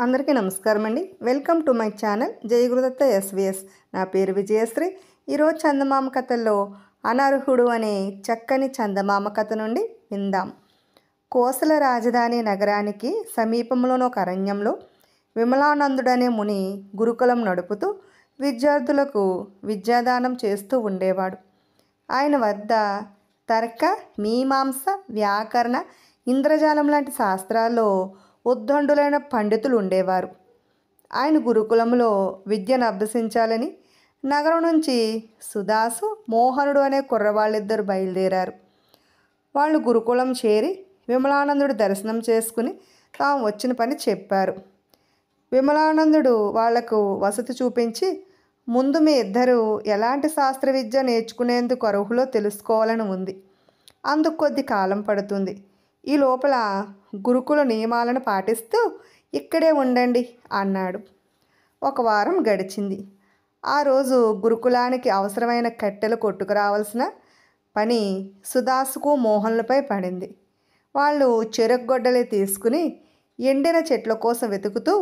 అందరికీ నమస్కారం అండి. Welcome to my channel Jaya Guru Datta SVS. నా పేరు విజయశ్రీ. ఈరోజు చందమామ కథల్లో అనర్హుడు అనే చక్కని చందమామ కథ నుండి విందాం. కోసల రాజధాని నగరానికి సమీపంలోని ఒక అరణ్యంలో విమలానందుడనే ముని గురుకులం నడుపుతూ విద్యార్థులకు విద్యాదానం చేస్తూ ఉండేవాడు. ఆయన వద్ద తర్క, మీమాంస, వ్యాకరణ, ఇంద్రజాలం లాంటి శాస్త్రాల్లో ఉద్దండులైన పండితులు ఉండేవారు. ఆయన గురుకులంలో విద్యను అభ్యసించాలని నగరం నుంచి సుదాసు, మోహనుడు అనే కుర్రవాళ్ళిద్దరు బయలుదేరారు. వాళ్ళు గురుకులం చేరి విమలానందుడు దర్శనం చేసుకుని తాము వచ్చిన పని చెప్పారు. విమలానందుడు వాళ్లకు వసతి చూపించి, ముందు మీ ఇద్దరు ఎలాంటి శాస్త్ర విద్య నేర్చుకునేందుకు అర్హులో తెలుసుకోవాలని ఉంది. అందుకు కొద్ది కాలం పడుతుంది. ఈ లోపల గురుకుల నియమాలను పాటిస్తూ ఇక్కడే ఉండండి అన్నాడు. ఒక వారం గడిచింది. ఆ రోజు గురుకులానికి అవసరమైన కట్టెలు కొట్టుకురావాల్సిన పని సుదాసుకు, మోహన్లపై పడింది. వాళ్ళు చెరగొడ్డలి తీసుకుని ఎండిన చెట్ల కోసం వెతుకుతూ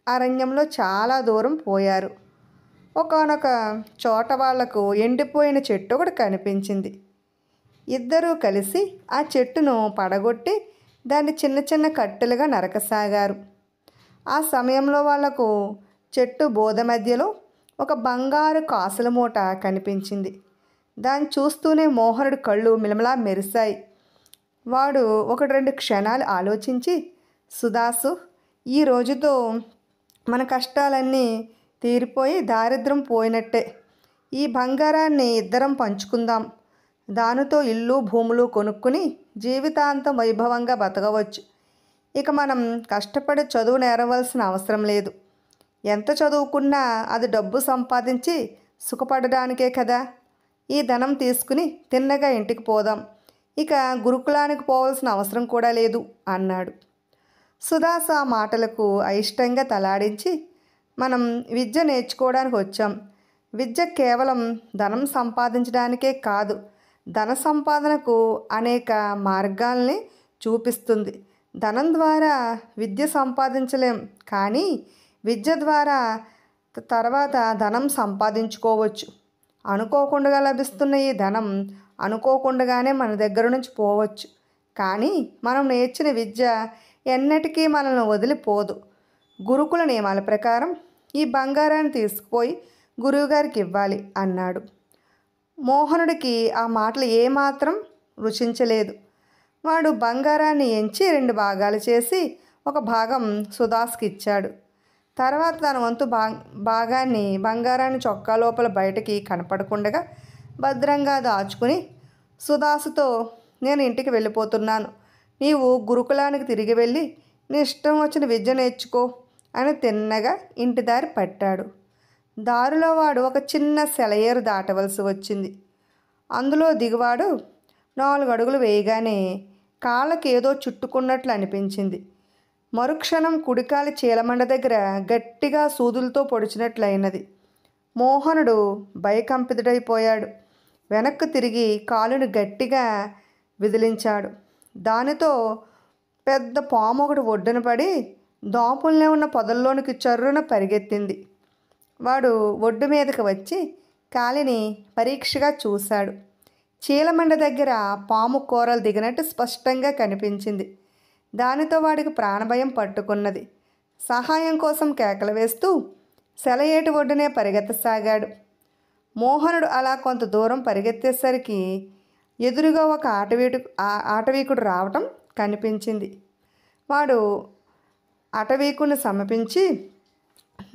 అరణ్యంలో చాలా దూరం పోయారు. ఒకానొక చోట వాళ్లకు ఎండిపోయిన చెట్టు ఒకటి కనిపించింది. ఇద్దరూ కలిసి ఆ చెట్టును పడగొట్టి దాన్ని చిన్న చిన్న కట్టెలుగా నరకసాగారు. ఆ సమయంలో వాళ్లకు చెట్టు బోధ మధ్యలో ఒక బంగారు కాసుల మూట కనిపించింది. దాన్ని చూస్తూనే మోహనుడి కళ్ళు మిలమిలా మెరిశాయి. వాడు 1-2 క్షణాలు ఆలోచించి, సుదాసు, ఈ రోజుతో మన కష్టాలన్నీ తీరిపోయి దారిద్ర్యం పోయినట్టే. ఈ బంగారాన్ని ఇద్దరం పంచుకుందాం. దానితో ఇల్లు, భూములు కొనుక్కుని జీవితాంతం వైభవంగా బతకవచ్చు. ఇక మనం కష్టపడి చదువు నేరవలసిన అవసరం లేదు. ఎంత చదువుకున్నా అది డబ్బు సంపాదించి సుఖపడడానికే కదా. ఈ ధనం తీసుకుని తిన్నగా ఇంటికి పోదాం. ఇక గురుకులానికి పోవాల్సిన అవసరం కూడా లేదు అన్నాడు. సుదాస్ ఆ మాటలకు అయిష్టంగా తలాడించి, మనం విద్య నేర్చుకోవడానికి వచ్చాం. విద్య కేవలం ధనం సంపాదించడానికే కాదు, ధన సంపాదనకు అనేక మార్గాల్ని చూపిస్తుంది. ధనం ద్వారా విద్య సంపాదించలేం, కానీ విద్య ద్వారా తర్వాత ధనం సంపాదించుకోవచ్చు. అనుకోకుండా లభిస్తున్న ఈ ధనం అనుకోకుండానే మన దగ్గర నుంచి పోవచ్చు, కానీ మనం నేర్చిన విద్య ఎన్నటికీ మనల్ని వదిలిపోదు. గురుకుల నియమాల ప్రకారం ఈ బంగారాన్ని తీసుకుపోయి గురువుగారికి ఇవ్వాలి అన్నాడు. మోహనుడికి ఆ మాటలు ఏమాత్రం రుచించలేదు. వాడు బంగారాన్ని ఎంచి 2 భాగాలు చేసి ఒక భాగం సుదాస్కి ఇచ్చాడు. తర్వాత తన వంతు బంగారాన్ని చొక్కా లోపల బయటకి కనపడకుండా భద్రంగా దాచుకుని సుదాసుతో, నేను ఇంటికి వెళ్ళిపోతున్నాను. నీవు గురుకులానికి తిరిగి వెళ్ళి నీ ఇష్టం వచ్చిన విద్య నేర్చుకో అని తిన్నగా ఇంటి దారి పట్టాడు. దారిలో వాడు ఒక చిన్న సెలయేరు దాటవలసి వచ్చింది. అందులో దిగువాడు 4 అడుగులు వేయగానే కాళ్ళకి ఏదో చుట్టుకున్నట్లు అనిపించింది. మరుక్షణం కుడికాలి చీలమండ దగ్గర గట్టిగా సూదులతో పొడిచినట్లయినది. మోహనుడు భయకంపితుడైపోయాడు. వెనక్కు తిరిగి కాలుని గట్టిగా విదిలించాడు. దానితో పెద్ద పాము ఒకటి ఒడ్డున పడి దోపుల్నే ఉన్న పొదల్లోనికి చర్రున పరిగెత్తింది. వాడు ఒడ్డు మీదకి వచ్చి కాలిని పరీక్షగా చూశాడు. చీలమండ దగ్గర పాము కూరలు దిగినట్టు స్పష్టంగా కనిపించింది. దానితో వాడికి ప్రాణభయం పట్టుకున్నది. సహాయం కోసం కేకలు వేస్తూ సెలయేటి ఒడ్డునే పరిగెత్తసాగాడు. మోహనుడు అలా కొంత దూరం పరిగెత్తేసరికి ఎదురుగా ఒక ఆటవీకుడు రావటం కనిపించింది. వాడు అటవీకుని సమీపించి,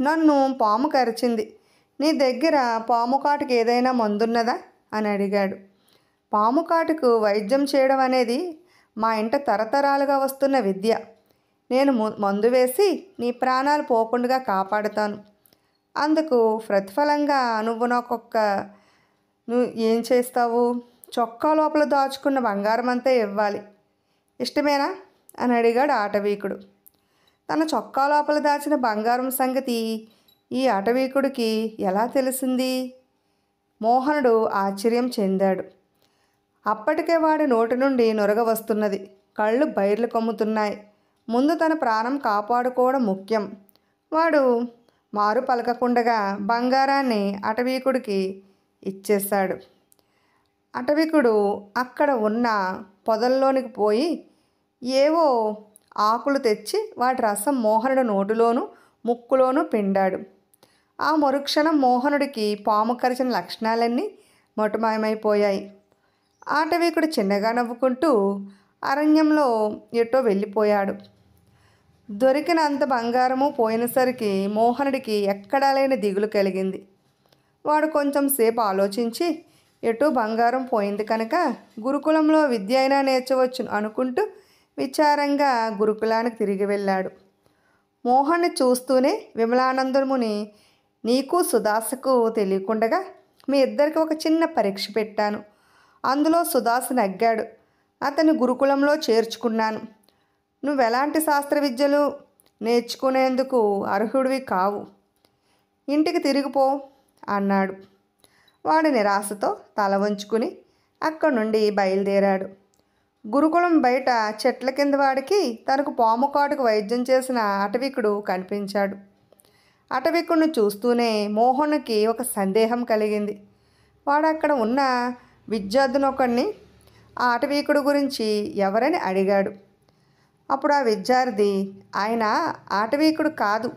నన్ను పాము కరిచింది. నీ దగ్గర పాము కాటుకు ఏదైనా మందున్నదా అని అడిగాడు. పాము కాటుకు వైద్యం చేయడం అనేది మా ఇంట తరతరాలుగా వస్తున్న విద్య. నేను మందు వేసి నీ ప్రాణాలు పోకుండా కాపాడుతాను. అందుకు ప్రతిఫలంగా నువ్వు ఏం చేస్తావు? చొక్కా లోపల దాచుకున్న బంగారం అంతా ఇవ్వాలి. ఇష్టమేనా అని అడిగాడు ఆటవీకుడు. తన చొక్కా లోపల దాచిన బంగారం సంగతి ఈ అటవీకుడికి ఎలా తెలిసింది? మోహనుడు ఆశ్చర్యం చెందాడు. అప్పటికే వాడి నోటి నుండి నొరగ వస్తున్నది. కళ్ళు బైర్లు కమ్ముతున్నాయి. ముందు తన ప్రాణం కాపాడుకోవడం ముఖ్యం. వాడు మారు పలకకుండగా బంగారాన్ని అటవీకుడికి ఇచ్చేశాడు. అటవికుడు అక్కడ ఉన్న పొదల్లోనికి పోయి ఏవో ఆకులు తెచ్చి వాటి రసం మోహనుడు నోటిలోనూ ముక్కులోనూ పిండాడు. ఆ మరుక్షణం మోహనుడికి పాము కరిచిన లక్షణాలన్నీ మొటమాయమైపోయాయి. ఆటవికుడు చిన్నగా నవ్వుకుంటూ అరణ్యంలో ఎటో వెళ్ళిపోయాడు. దొరికిన అంత బంగారము పోయినసరికి మోహనుడికి ఎక్కడా లేని దిగులు కలిగింది. వాడు కొంచెం సేపు ఆలోచించి ఎటు బంగారం పోయింది కనుక గురుకులంలో విద్య అయినా నేర్చవచ్చును అనుకుంటూ విచారంగా గురుకులానికి తిరిగి వెళ్ళాడు. మోహన్ని చూస్తూనే విమలానందముని, నీకు సుదాసకు తెలియకుండగా మీ ఇద్దరికి ఒక చిన్న పరీక్ష పెట్టాను. అందులో సుదాస నగ్గాడు. అతన్ని గురుకులంలో చేర్చుకున్నాను. నువ్వెలాంటి శాస్త్ర విద్యలు నేర్చుకునేందుకు అర్హుడివి కావు. ఇంటికి తిరిగిపో అన్నాడు. వాడు నిరాశతో తల వంచుకుని అక్కడి నుండి బయలుదేరాడు. గురుకులం బయట చెట్ల కింద వాడికి తనకు పాము కాటుకు వైద్యం చేసిన అటవికుడు కనిపించాడు. అటవికుడిని చూస్తూనే మోహన్కి ఒక సందేహం కలిగింది. వాడు అక్కడ ఉన్న విద్యార్థినొకడిని ఆ అటవీకుడు గురించి ఎవరని అడిగాడు. అప్పుడు ఆ విద్యార్థి, ఆయన ఆటవీకుడు కాదు,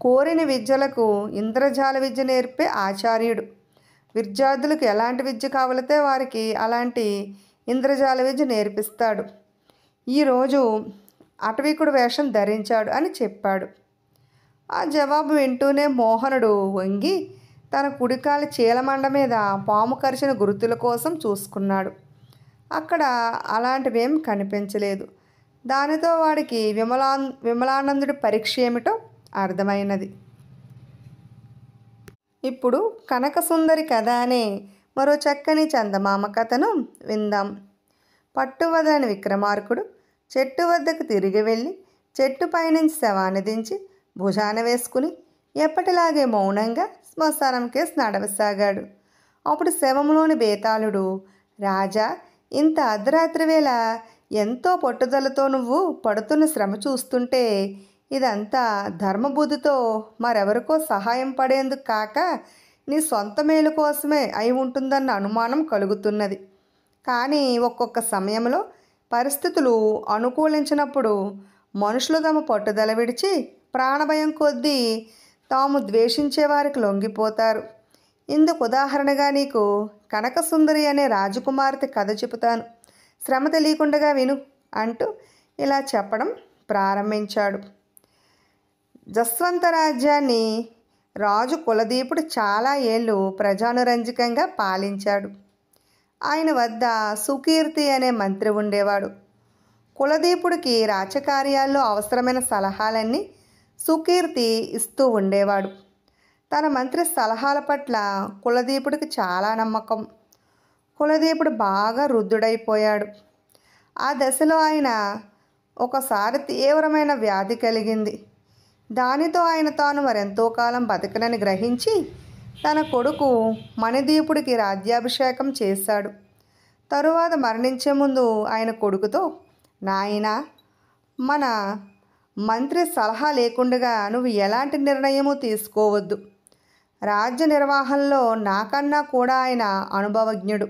కోరిన విద్యలకు ఇంద్రజాల విద్య నేర్పే ఆచార్యుడు. విద్యార్థులకు ఎలాంటి విద్య కావాలితే వారికి అలాంటి ఇంద్రజాల విద్య నేర్పిస్తాడు. ఈరోజు అటవీకుడు వేషం ధరించాడు అని చెప్పాడు. ఆ జవాబు వింటూనే మోహనుడు వంగి తన కుడికాలి చీలమండ మీద పాము కరిచిన గుర్తుల కోసం చూసుకున్నాడు. అక్కడ అలాంటివేం కనిపించలేదు. దానితో వాడికి విమలానందుడి పరీక్ష ఏమిటో అర్థమైనది. ఇప్పుడు కనకసుందరి కథ అనే మరో చక్కని చందమామ కథను విందాం. పట్టువదలని విక్రమార్కుడు చెట్టు వద్దకు తిరిగి వెళ్ళి చెట్టు పైనుంచి శవాన్ని దించి భుజాన వేసుకుని ఎప్పటిలాగే మౌనంగా శ్మశానం కేసు నడవసాగాడు. అప్పుడు శవంలోని బేతాళుడు, రాజా, ఇంత అర్ధరాత్రి వేళ ఎంతో పట్టుదలతో నువ్వు పడుతున్న శ్రమ చూస్తుంటే ఇదంతా ధర్మబుద్ధితో మరెవరికో సహాయం పడేందుకు కాక నీ సొంత మేలు కోసమే అయి ఉంటుందన్న అనుమానం కలుగుతున్నది. కానీ ఒక్కొక్క సమయంలో పరిస్థితులు అనుకూలించినప్పుడు మనుషులు తమ పట్టుదల విడిచి ప్రాణభయం కొద్దీ తాము ద్వేషించే వారికి లొంగిపోతారు. ఇందుకు ఉదాహరణగా నీకు కనకసుందరి అనే రాజకుమార్తె కథ చెబుతాను, శ్రమ తెలియకుండా విను అంటూ ఇలా చెప్పడం ప్రారంభించాడు. జస్వంత రాజ్యాన్ని రాజు కులదీపుడు చాలా ఏళ్ళు ప్రజానురంజకంగా పాలించాడు. ఆయన వద్ద సుకీర్తి అనే మంత్రి ఉండేవాడు. కులదీపుడికి రాజకార్యాల్లో అవసరమైన సలహాలన్నీ సుకీర్తి ఇస్తూ ఉండేవాడు. తన మంత్రి సలహాల పట్ల కులదీపుడికి చాలా నమ్మకం. కులదీపుడు బాగా వృద్ధుడైపోయాడు. ఆ దశలో ఆయన ఒకసారి తీవ్రమైన వ్యాధి కలిగింది. దానితో ఆయన తాను మరెంతో కాలం బతకనని గ్రహించి తన కొడుకు మణిదీపుడికి రాజ్యాభిషేకం చేశాడు. తరువాత మరణించే ముందు ఆయన కొడుకుతో, నాయనా, మన మంత్రి సలహా లేకుండా నువ్వు ఎలాంటి నిర్ణయము తీసుకోవద్దు. రాజ్య నిర్వహణలో నాకన్నా కూడా ఆయన అనుభవజ్ఞుడు.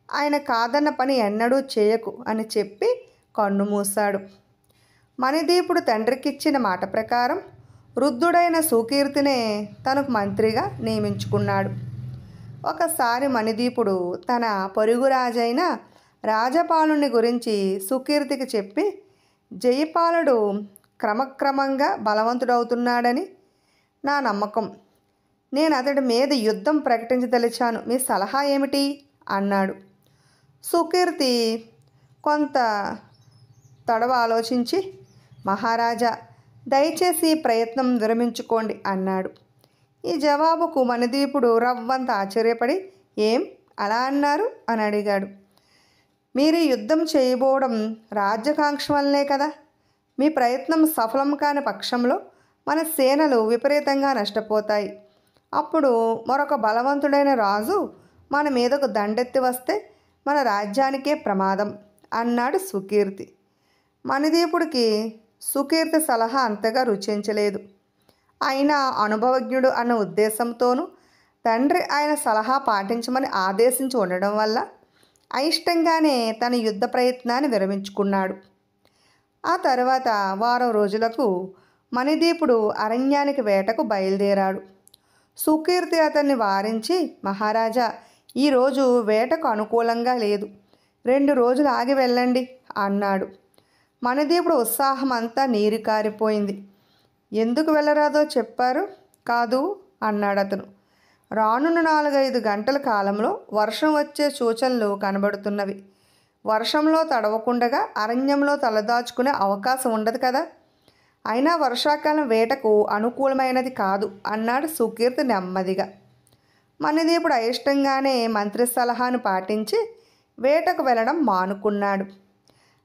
ఆయన కాదన్న పని ఎన్నడూ చేయకు అని చెప్పి కన్ను మూశాడు. మణిదీపుడు తండ్రికిచ్చిన మాట ప్రకారం వృద్ధుడైన సుకీర్తినే తనకు మంత్రిగా నియమించుకున్నాడు. ఒకసారి మణిదీపుడు తన పొరుగురాజైన రాజపాలుని గురించి సుకీర్తికి చెప్పి, జయపాలుడు క్రమక్రమంగా బలవంతుడవుతున్నాడని నా నమ్మకం. నేను అతడి మీద యుద్ధం ప్రకటించదలిచాను. మీ సలహా ఏమిటి అన్నాడు. సుకీర్తి కొంత తడవ ఆలోచించి, మహారాజా, దయచేసి ఈ ప్రయత్నం విరమించుకోండి అన్నాడు. ఈ జవాబుకు మణిదీపుడు రవ్వంత ఆశ్చర్యపడి, ఏం అలా అన్నారు అని అడిగాడు. మీరు యుద్ధం చేయబోవడం రాజ్యకాంక్ష వల్లనే కదా. మీ ప్రయత్నం సఫలం కాని పక్షంలో మన సేనలు విపరీతంగా నష్టపోతాయి. అప్పుడు మరొక బలవంతుడైన రాజు మన మీదకు దండెత్తి వస్తే మన రాజ్యానికే ప్రమాదం అన్నాడు సుకీర్తి. మణిదీపుడికి సుకీర్తి సలహా అంతగా రుచించలేదు. అయినా అనుభవజ్ఞుడు అన్న ఉద్దేశంతోనూ తండ్రి ఆయన సలహా పాటించమని ఆదేశించి ఉండడం వల్ల అయిష్టంగానే తన యుద్ధ ప్రయత్నాన్ని విరమించుకున్నాడు. ఆ తర్వాత వారం రోజులకు మణిదీపుడు అరణ్యానికి వేటకు బయలుదేరాడు. సుకీర్తి అతన్ని వారించి, మహారాజా, ఈరోజు వేటకు అనుకూలంగా లేదు, 2 రోజులు ఆగి వెళ్ళండి అన్నాడు. మణిదీపుడు ఉత్సాహం అంతా నీరు కారిపోయింది. ఎందుకు వెళ్ళరాదో చెప్పారు కాదు అన్నాడు అతను. రానున్న 4-5 గంటల కాలంలో వర్షం వచ్చే సూచనలు కనబడుతున్నవి. వర్షంలో తడవకుండగా అరణ్యంలో తలదాచుకునే అవకాశం ఉండదు కదా. అయినా వర్షాకాలం వేటకు అనుకూలమైనది కాదు అన్నాడు సుకీర్తి నెమ్మదిగా. మణిదీపుడు అయిష్టంగానే మంత్రి సలహాను పాటించి వేటకు వెళ్ళడం మానుకున్నాడు.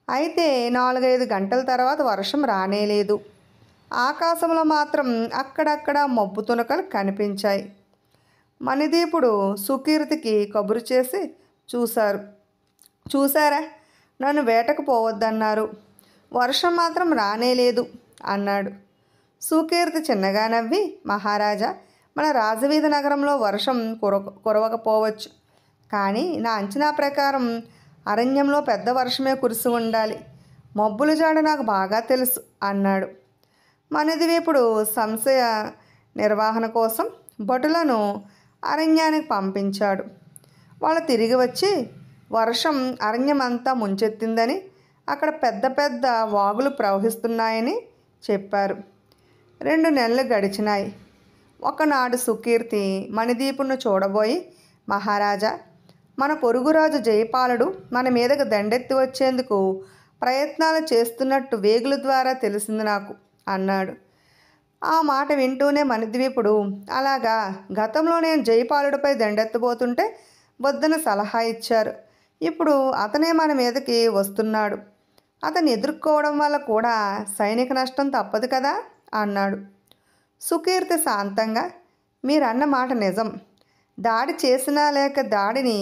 అయితే 4-5 గంటల తర్వాత వర్షం రానేలేదు. ఆకాశంలో మాత్రం అక్కడక్కడ మబ్బు తునకలు కనిపించాయి. మణిదీపుడు సుకీర్తికి కబురు చేసి, చూసారా, నన్ను వేటకు పోవద్దన్నారు, వర్షం మాత్రం రానేలేదు అన్నాడు. సుకీర్తి చిన్నగా నవ్వి, మహారాజా, మన రాజవీధి నగరంలో వర్షం కురవకపోవచ్చు, కానీ నా అంచనా ప్రకారం అరణ్యంలో పెద్ద వర్షమే కురిసి ఉండాలి. మబ్బుల జాడ నాకు బాగా తెలుసు అన్నాడు. మణిదీపుడు సంశయ నిర్వహణ కోసం భటులను అరణ్యానికి పంపించాడు. వాళ్ళు తిరిగి వచ్చి వర్షం అరణ్యమంతా ముంచెత్తిందని, అక్కడ పెద్ద పెద్ద వాగులు ప్రవహిస్తున్నాయని చెప్పారు. 2 నెలలు గడిచినాయి. ఒకనాడు సుకీర్తి మణిదీపుడిని చూడబోయి, మహారాజా, మన పొరుగురాజు జయపాలుడు మన మీదకు దండెత్తి వచ్చేందుకు ప్రయత్నాలు చేస్తున్నట్టు వేగుల ద్వారా తెలిసింది నాకు అన్నాడు. ఆ మాట వింటూనే మణిద్వీపుడు, అలాగా, గతంలో నేను జయపాలుడిపై దండెత్తబోతుంటే వద్దని సలహా ఇచ్చారు. ఇప్పుడు అతనే మన మీదకి వస్తున్నాడు. అతన్ని ఎదుర్కోవడం వల్ల కూడా సైనిక నష్టం తప్పదు కదా అన్నాడు. సుకీర్తి శాంతంగా, మీరన్న మాట నిజం. దాడి చేసినా లేక దాడిని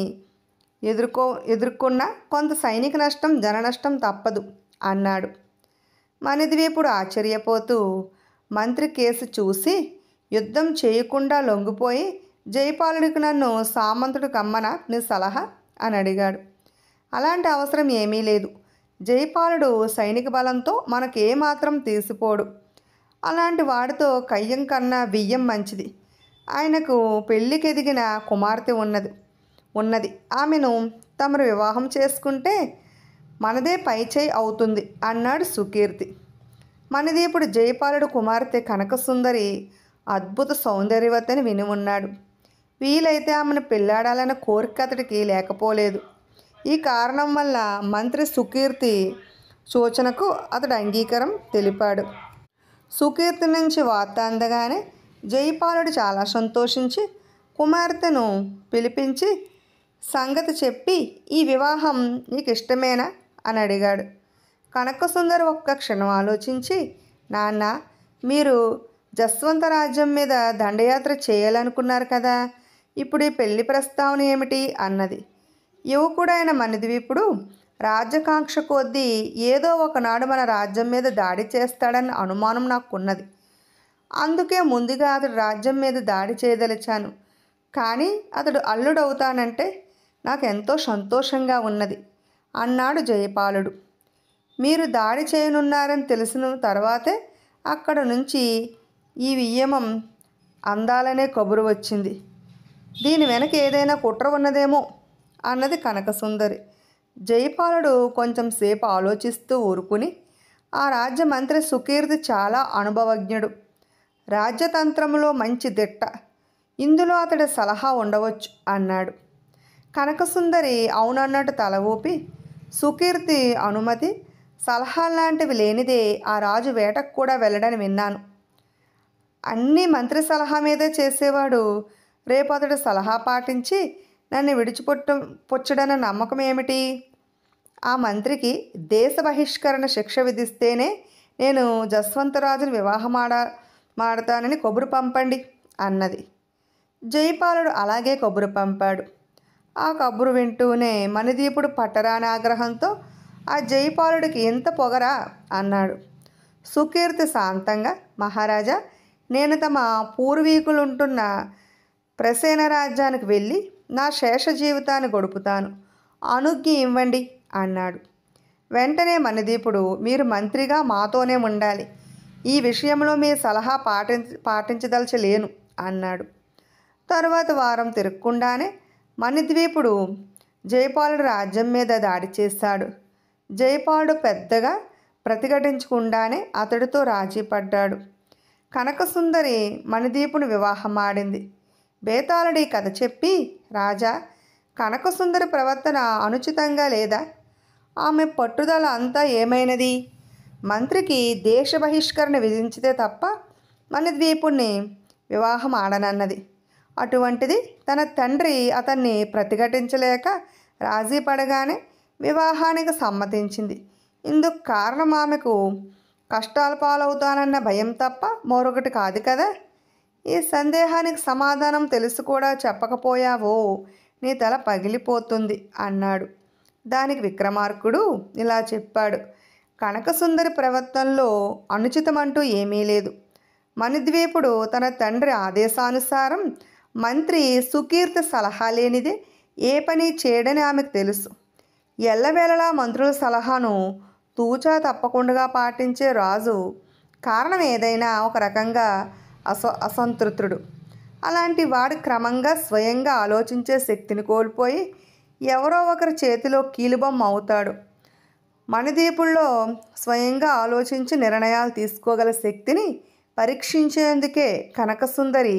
ఎదుర్కొన్నా కొంత సైనిక నష్టం, జన నష్టం తప్పదు అన్నాడు. మణిద్వీపుడు ఆశ్చర్యపోతూ మంత్రి కేసు చూసి, యుద్ధం చేయకుండా లొంగిపోయి జయపాలుడికి నన్ను సామంతుడు కమ్మనా నీ సలహా అని అడిగాడు. అలాంటి అవసరం ఏమీ లేదు. జయపాలుడు సైనిక బలంతో మనకేమాత్రం తీసిపోడు. అలాంటి వాడితో కయ్యం కన్నా బియ్యం మంచిది. ఆయనకు పెళ్ళికి ఎదిగిన కుమార్తె ఉన్నది. ఆమెను తమరు వివాహం చేసుకుంటే మనదే పైచేయి అవుతుంది అన్నాడు సుకీర్తి. మణిదీపుడు జయపాలుడు కుమార్తె కనకసుందరి అద్భుత సౌందర్యవతిని విని ఉన్నాడు. వీలైతే ఆమెను పెళ్ళాడాలన్న కోరిక అతడికి లేకపోలేదు. ఈ కారణం వల్ల మంత్రి సుకీర్తి సూచనకు అతడు అంగీకారం తెలిపాడు. సుకీర్తి నుంచి వార్త అందగానే జయపాలుడు చాలా సంతోషించి కుమార్తెను పిలిపించి సంగతి చెప్పి, ఈ వివాహం నీకు ఇష్టమేనా అని అడిగాడు. కనకసుందరి ఒక్క క్షణం ఆలోచించి, నాన్న, మీరు జస్వంత రాజ్యం మీద దండయాత్ర చేయాలనుకున్నారు కదా, ఇప్పుడు ఈ పెళ్లి ప్రస్తావన ఏమిటి అన్నది. యువకుడైన మణిద్వీపుడు రాజ్యకాంక్ష కొద్దీ ఏదో ఒకనాడు మన రాజ్యం మీద దాడి చేస్తాడన్న అనుమానం నాకున్నది. అందుకే ముందుగా అతడు రాజ్యం మీద దాడి చేయదలిచాను. కానీ అతడు అల్లుడవుతానంటే నాకెంతో సంతోషంగా ఉన్నది అన్నాడు జయపాలుడు. మీరు దాడి చేయనున్నారని తెలిసిన తర్వాతే అక్కడ నుంచి ఈ వియ్యమం అందాలనే కబురు వచ్చింది. దీని వెనక ఏదైనా కుట్ర ఉన్నదేమో అన్నది కనకసుందరి. జయపాలుడు కొంచెం సేపు ఆలోచిస్తూ ఊరుకుని, ఆ రాజ్య మంత్రి సుకీర్తి చాలా అనుభవజ్ఞుడు, రాజ్యతంత్రంలో మంచి దిట్ట, ఇందులో అతడి సలహా ఉండవచ్చు అన్నాడు. కనకసుందరి అవునన్నట్టు తల ఊపి, సుకీర్తి అనుమతి, సలహాలాంటివి లేనిదే ఆ రాజు వేటకు కూడా వెళ్ళడని విన్నాను. అన్నీ మంత్రి సలహా మీదే చేసేవాడు రేపు అతడు సలహా పాటించి నన్ను పుచ్చడన్న నమ్మకం ఏమిటి? ఆ మంత్రికి దేశ బహిష్కరణ శిక్ష విధిస్తేనే నేను జస్వంతరాజుని మాడతానని కబురు పంపండి అన్నది. జయపాలుడు అలాగే కబురు పంపాడు. ఆ కబురు వింటూనే మణిదీపుడు పట్టరాని ఆగ్రహంతో, ఆ జయపాలుడికి ఎంత పొగరా అన్నాడు. సుకీర్తి శాంతంగా, మహారాజా, నేను తమ పూర్వీకులుంటున్న ప్రసేన రాజ్యానికి వెళ్ళి నా శేష జీవితాన్ని గడుపుతాను, అనుజ్ఞ ఇవ్వండి అన్నాడు. వెంటనే మణిదీపుడు, మీరు మంత్రిగా మాతోనే ఉండాలి, ఈ విషయంలో మీ సలహా పాటించదలచలేను అన్నాడు. తరువాత వారం తిరగకుండానే మణిద్వీపుడు జయపాలుడి రాజ్యం మీద దాడి చేశాడు. జయపాలుడు పెద్దగా ప్రతిఘటించకుండానే అతడితో రాజీ పడ్డాడు. కనకసుందరి మణిదీపుని వివాహమాడింది. బేతాళుడి కథ చెప్పి, రాజా, కనకసుందరి ప్రవర్తన అనుచితంగా లేదా? ఆమె పట్టుదల అంతా ఏమైనది? మంత్రికి దేశ బహిష్కరణ విధించితే తప్ప మణిద్వీపుణ్ణి వివాహం ఆడనన్నది. అటువంటిది తన తండ్రి అతన్ని ప్రతిఘటించలేక రాజీ పడగానే వివాహానికి సమ్మతించింది. ఇందుకు కారణం ఆమెకు కష్టాల పాలవుతానన్న భయం తప్ప మరొకటి కాదు కదా. ఈ సందేహానికి సమాధానం తెలిసి కూడా చెప్పకపోయావో నీ తల పగిలిపోతుంది అన్నాడు. దానికి విక్రమార్కుడు ఇలా చెప్పాడు, కనకసుందరి ప్రవర్తనలో అనుచితమంటూ ఏమీ లేదు. మణిద్వీపుడు తన తండ్రి ఆదేశానుసారం మంత్రి సుకీర్తి సలహా లేనిదే ఏ పని చేయడని ఆమెకు తెలుసు. ఎల్లవేళలా మంత్రుల సలహాను తూచా తప్పకుండా పాటించే రాజు కారణం ఏదైనా ఒక రకంగా అసంతృప్తుడు. అలాంటి వాడు క్రమంగా స్వయంగా ఆలోచించే శక్తిని కోల్పోయి ఎవరో ఒకరి చేతిలో కీలుబొమ్మ అవుతాడు. మణిదీపుల్లో స్వయంగా ఆలోచించి నిర్ణయాలు తీసుకోగల శక్తిని పరీక్షించేందుకే కనకసుందరి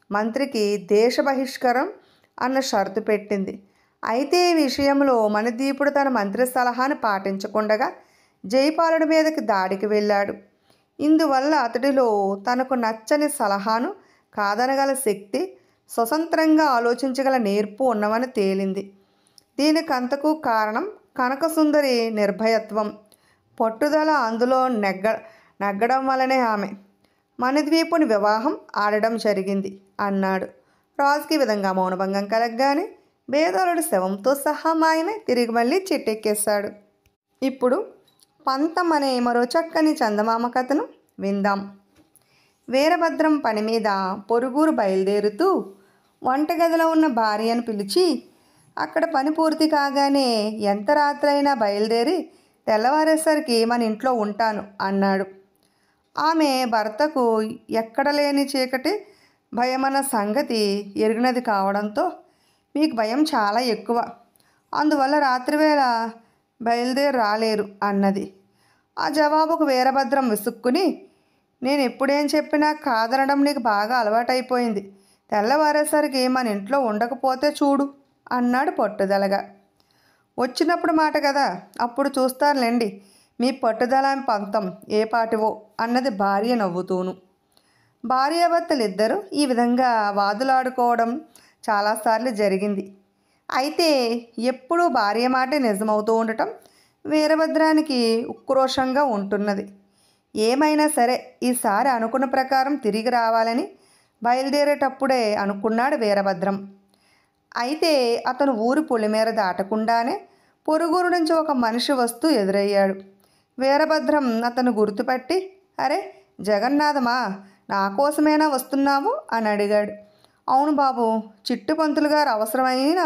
మంత్రికి దేశ బహిష్కరం అన్న షరతు పెట్టింది. అయితే ఈ విషయంలో మణిదీపుడు తన మంత్రి సలహాను పాటించకుండగా జయపాలుడి మీదకి దాడికి వెళ్ళాడు. ఇందువల్ల అతడిలో తనకు నచ్చని సలహాను కాదనగల శక్తి, స్వతంత్రంగా ఆలోచించగల నేర్పు ఉన్నవని తేలింది. దీనికంతకు కారణం కనకసుందరి నిర్భయత్వం, పట్టుదల. అందులో నెగ్గడం వలనే ఆమె మణిద్వీపుని వివాహం ఆడడం జరిగింది అన్నాడు. రాజుకి విధంగా మౌనభంగం కలగగానే బేతాళుడు శవంతో సహా మాయమే తిరిగి మళ్ళీ చెట్టెక్కేశాడు. ఇప్పుడు పంతం అనే మరో చక్కని చందమామ కథను విందాం. వీరభద్రం పని మీద పొరుగురు బయలుదేరుతూ వంటగదిలో ఉన్న భార్యను పిలిచి, అక్కడ పని పూర్తి కాగానే ఎంత రాత్రైనా బయలుదేరి తెల్లవారేసరికి మన ఇంట్లో ఉంటాను అన్నాడు. ఆమె భర్తకు ఎక్కడ లేని చీకటి భయమన్న సంగతి ఎరిగినది కావడంతో, మీకు భయం చాలా ఎక్కువ, అందువల్ల రాత్రివేళ బయలుదేరి రాలేరు అన్నది. ఆ జవాబుకు వీరభద్రం విసుక్కుని, నేను ఎప్పుడేం చెప్పినా కాదనడం నీకు బాగా అలవాటైపోయింది, తెల్లవారేసరికి మన ఇంట్లో ఉండకపోతే చూడు అన్నాడు పట్టుదలగా. వచ్చినప్పుడు మాట కదా, అప్పుడు చూస్తారులేండి మీ పట్టుదల పంతం ఏ పాటివో అన్నది భార్య నవ్వుతూను. భార్యాభర్తలిద్దరూ ఈ విధంగా వాదులాడుకోవడం చాలాసార్లు జరిగింది. అయితే ఎప్పుడూ భార్య మాటే నిజమవుతూ ఉండటం వీరభద్రానికి ఉక్రోషంగా ఉంటున్నది. ఏమైనా సరే ఈసారి అనుకున్న ప్రకారం తిరిగి రావాలని బయలుదేరేటప్పుడే అనుకున్నాడు వీరభద్రం. అయితే అతను ఊరి పొలిమేర దాటకుండానే పొరుగురు నుంచి ఒక మనిషి వస్తూ ఎదురయ్యాడు. వీరభద్రం అతను గుర్తుపట్టి, అరే జగన్నాథమా, నా కోసమేనా వస్తున్నావు అని అడిగాడు. అవును బాబు, చిట్టుపంతులు గారు అవసరమైన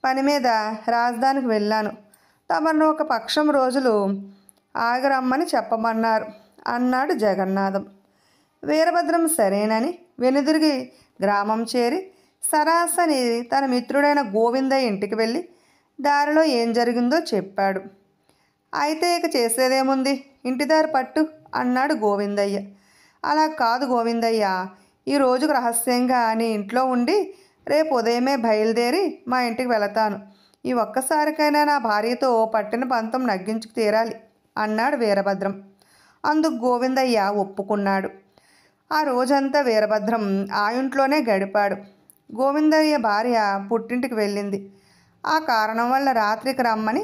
పని మీద రాజధానికి వెళ్ళాను, తమను ఒక పక్షం రోజులు ఆగరమ్మని చెప్పమన్నారు అన్నాడు జగన్నాథం. వీరభద్రం సరేనని వెనుదిరిగి గ్రామం చేరి సరాసరి తన మిత్రుడైన గోవిందయ్య ఇంటికి వెళ్ళి దారిలో ఏం జరిగిందో చెప్పాడు. అయితే ఇక చేసేదేముంది, ఇంటిదారి పట్టు అన్నాడు గోవిందయ్య. అలా కాదు గోవిందయ్య, ఈ రోజుకు రహస్యంగా నీ ఇంట్లో ఉండి రేపు ఉదయమే బయలుదేరి మా ఇంటికి వెళతాను, ఈ ఒక్కసారికైనా నా భార్యతో పట్టిన పంతం నగ్గించుకు తీరాలి అన్నాడు వీరభద్రం. అందుకు గోవిందయ్య ఒప్పుకున్నాడు. ఆ రోజంతా వీరభద్రం ఆ ఇంట్లోనే గడిపాడు. గోవిందయ్య భార్య పుట్టింటికి వెళ్ళింది. ఆ కారణం వల్ల రాత్రికి రమ్మని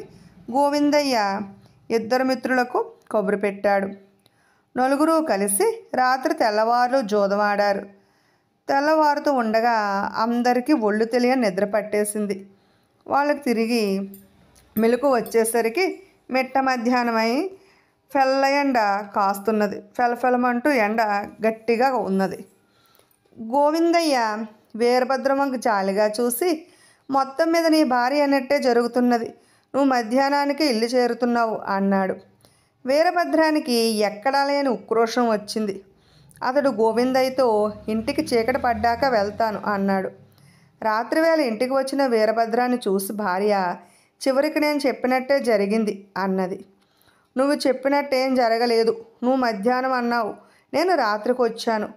గోవిందయ్య ఇద్దరు మిత్రులకు కబురు పెట్టాడు. నలుగురు కలిసి రాత్రి తెల్లవారు జోదమాడారు. తెల్లవారుతూ ఉండగా అందరికీ ఒళ్ళు తెలియని నిద్ర పట్టేసింది. వాళ్ళకి తిరిగి మెలకు వచ్చేసరికి మిట్ట మధ్యాహ్నమై ఫెల్ల ఎండ కాస్తున్నది. ఫెలఫెలమంటూ ఎండ గట్టిగా ఉన్నది. గోవిందయ్య వీరభద్రమ్మకు జాలిగా చూసి, మొత్తం మీద నీ భార్య అన్నట్టే జరుగుతున్నది. నువ్వు మధ్యాహ్నానికి ఇల్లు చేరుతున్నావు అన్నాడు. వీరభద్రానికి ఎక్కడా లేని ఉక్రోషం వచ్చింది. అతడు గోవిందయ్యతో ఇంటికి చీకటి పడ్డాక వెళ్తాను అన్నాడు. రాత్రివేళ ఇంటికి వచ్చిన వీరభద్రాన్ని చూసి భార్య, చివరికి నేను చెప్పినట్టే జరిగింది అన్నది. నువ్వు చెప్పినట్టేం జరగలేదు. నువ్వు మధ్యాహ్నం అన్నావు, నేను రాత్రికి వచ్చాను.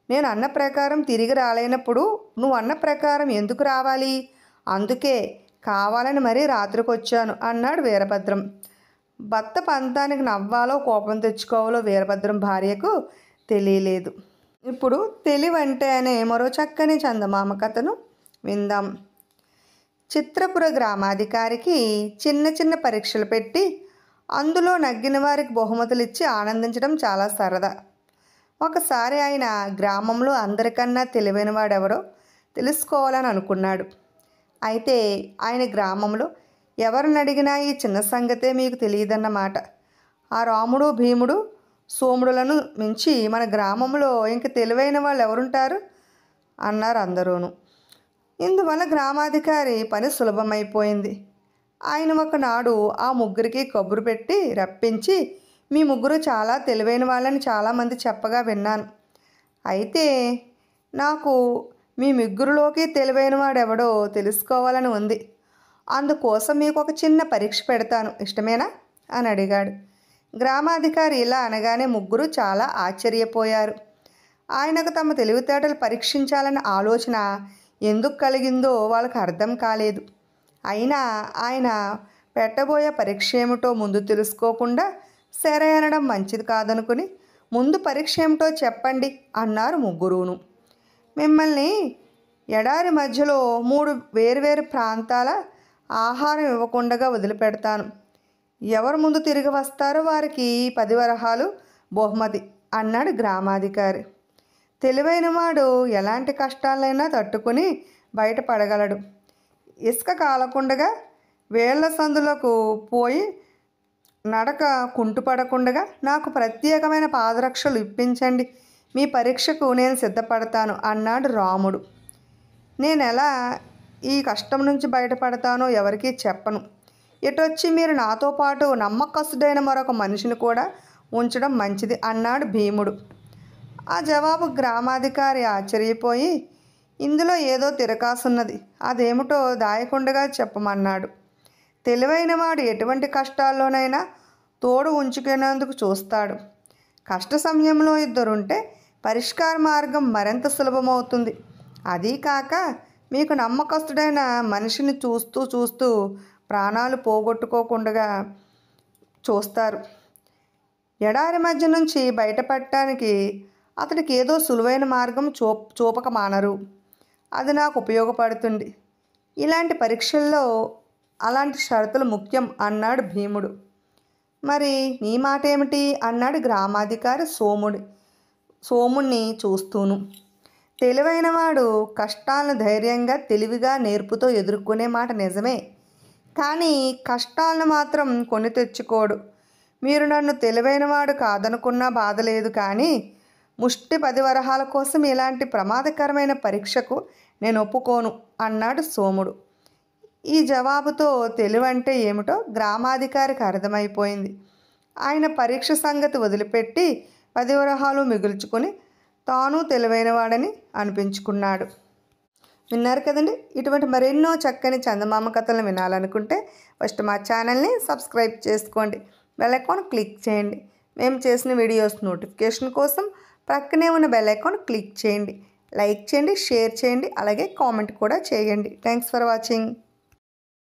నేను అన్న ప్రకారం తిరిగి రాలేనప్పుడు నువ్వు అన్న ప్రకారం ఎందుకు రావాలి? అందుకే కావాలని మరీ రాత్రికి వచ్చాను అన్నాడు వీరభద్రం. భర్త పంతానికి నవ్వాలో కోపం తెచ్చుకోవాలో వీరభద్రం భార్యకు తెలియలేదు. ఇప్పుడు తెలివంటే అనే మరో చక్కని చందమామ కథను విందాం. చిత్రపుర గ్రామాధికారికి చిన్న చిన్న పరీక్షలు పెట్టి అందులో నగ్గిన వారికి బహుమతులు ఇచ్చి ఆనందించడం చాలా సరదా. ఒకసారి ఆయన గ్రామంలో అందరికన్నా తెలివైన వాడెవరో తెలుసుకోవాలని అనుకున్నాడు. అయితే ఆయన గ్రామంలో ఎవరిని అడిగినా ఈ చిన్న సంగతే మీకు తెలియదన్నమాట. ఆ రాముడు భీముడు సోముడులను మించి మన గ్రామంలో ఇంక తెలివైన వాళ్ళు ఎవరుంటారు అన్నారు అందరూను. ఇందువల్ల గ్రామాధికారి పని సులభమైపోయింది. ఆయన ఒకనాడు ఆ ముగ్గురికి కబురు పెట్టి రప్పించి, మీ ముగ్గురు చాలా తెలివైన వాళ్ళని చాలామంది చెప్పగా విన్నాను. అయితే నాకు మీ ముగ్గురులోకి తెలివైన వాడెవడో తెలుసుకోవాలని ఉంది. అందుకోసం మీకు ఒక చిన్న పరీక్ష పెడతాను, ఇష్టమేనా అని అడిగాడు. గ్రామాధికారి ఇలా అనగానే ముగ్గురు చాలా ఆశ్చర్యపోయారు. ఆయనకు తమ తెలివితేటలు పరీక్షించాలన్న ఆలోచన ఎందుకు కలిగిందో వాళ్ళకు అర్థం కాలేదు. అయినా ఆయన పెట్టబోయే పరీక్ష ఏమిటో ముందు తెలుసుకోకుండా సరే అనడం మంచిది కాదనుకుని, ముందు పరీక్ష ఏమిటో చెప్పండి అన్నారు ముగ్గురును. మిమ్మల్ని ఎడారి మధ్యలో 3 వేర్వేరు ప్రాంతాల ఆహారం ఇవ్వకుండా వదిలిపెడతాను. ఎవరు ముందు తిరిగి వస్తారో వారికి 10 వరహాలు బహుమతి అన్నాడు గ్రామాధికారి. తెలివైన వాడు ఎలాంటి కష్టాలైనా తట్టుకుని బయటపడగలడు. ఇసుక కాలకుండగా వేళ్ల సందులకు పోయి నడక కుంటుపడకుండగా నాకు ప్రత్యేకమైన పాదరక్షలు ఇప్పించండి, మీ పరీక్షకు నేను సిద్ధపడతాను అన్నాడు రాముడు. నేను ఎలా ఈ కష్టం నుంచి బయటపడతానో ఎవరికీ చెప్పను. ఇటొచ్చి మీరు నాతో పాటు నమ్మకస్తుడైన మరొక మనిషిని కూడా ఉంచడం మంచిది అన్నాడు భీముడు. ఆ జవాబు గ్రామాధికారి ఆశ్చర్యపోయి, ఇందులో ఏదో తిరకాసున్నది, అదేమిటో దాయకుండగా చెప్పమన్నాడు. తెలివైన వాడు ఎటువంటి కష్టాల్లోనైనా తోడు ఉంచుకునేందుకు చూస్తాడు. కష్ట సమయంలో ఇద్దరుంటే పరిష్కార మార్గం మరింత సులభమవుతుంది. అదీ కాక మీకు నమ్మకస్తుడైన మనిషిని చూస్తూ ప్రాణాలు పోగొట్టుకోకుండా చూస్తారు. ఎడారి మధ్య నుంచి బయటపడటానికి అతడికి ఏదో సులువైన మార్గం చూపక మానరు. అది నాకు ఉపయోగపడుతుంది. ఇలాంటి పరీక్షల్లో అలాంటి షరతులు ముఖ్యం అన్నాడు భీముడు. మరి నీ మాట ఏమిటి అన్నాడు గ్రామాధికారి సోముణ్ణి చూస్తూను. తెలివైనవాడు కష్టాలను ధైర్యంగా తెలివిగా నేర్పుతో ఎదుర్కొనే మాట నిజమే, కానీ కష్టాలను మాత్రం కొని తెచ్చుకోడు. మీరు నన్ను తెలివైనవాడు కాదనుకున్నా బాధ లేదు, కానీ ముష్టి 10 వరహాల కోసం ఇలాంటి ప్రమాదకరమైన పరీక్షకు నేను ఒప్పుకోను అన్నాడు సోముడు. ఈ జవాబుతో తెలివంటే ఏమిటో గ్రామాధికారికి అర్థమైపోయింది. ఆయన పరీక్ష సంగతి వదిలిపెట్టి 10 వరహాలు మిగుల్చుకొని తాను తెలివైనవాడని అనిపించుకున్నాడు. విన్నారు కదండి. ఇటువంటి మరెన్నో చక్కని చందమామ కథలను వినాలనుకుంటే ఫస్ట్ మా ఛానల్ని సబ్స్క్రైబ్ చేసుకోండి, బెల్ ఐకాన్ క్లిక్ చేయండి. మేము చేసిన వీడియోస్ నోటిఫికేషన్ కోసం ప్రక్కనే ఉన్న బెల్ ఐకాన్ క్లిక్ చేయండి. లైక్ చేయండి, షేర్ చేయండి, అలాగే కామెంట్ కూడా చేయండి. Thanks for watching.